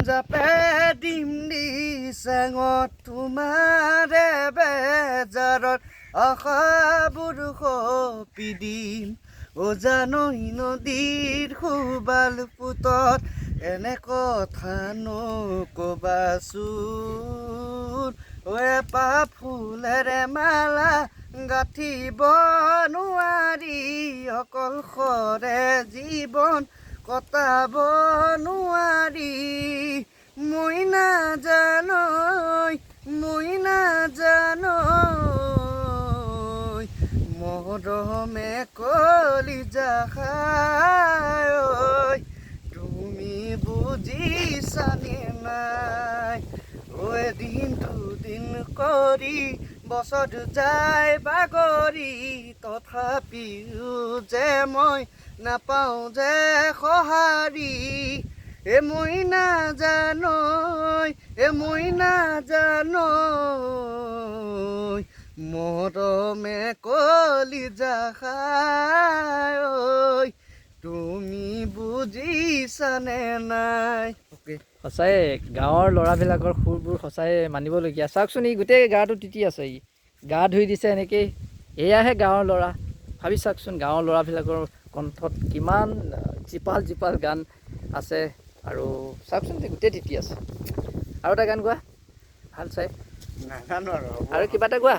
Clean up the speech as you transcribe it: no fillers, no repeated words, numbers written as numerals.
জাপে দিম দিচাঙত তোমাৰে বেজাৰত আশাবোৰ সপি দিম জানৈ নদীৰ সুবাল পুতত এনে কথা নকবাচোন এপাহ ফুলেৰে মালা গাঁঠিব নোৱাৰি অকলশৰে জীৱন কটাব নোৱাৰি মই নাজানৈ মৰমে কলিজা খাই তুমি বুজিছানে নাই এদিন দুদিন কৰি বছৰ যায় বাগৰি তথাপিও যে মই নাপাওঁ যে সঁহাৰি মই নাজানৈ মৰমে কলিজা খাই তুমি বুজিছানে নাই। সঁচাই গাঁৱৰ ল'ৰাবিলাকৰ সুৰবোৰ সঁচাই মানিবলগীয়া। চাওকচোন ই গোটেই গাটো তিতি আছে, ই গা ধুই দিছে এনেকেই। এয়াহে গাঁৱৰ ল'ৰা। ভাবি চাওকচোন গাঁৱৰ ল'ৰাবিলাকৰ কণ্ঠত কিমান জীপাল জীপাল গান আছে আৰু চাওকচোন গোটেই তিতি আছে। আৰু এটা গান গোৱা ভাল চাই। নাজানো আৰু কিবা এটা গোৱা।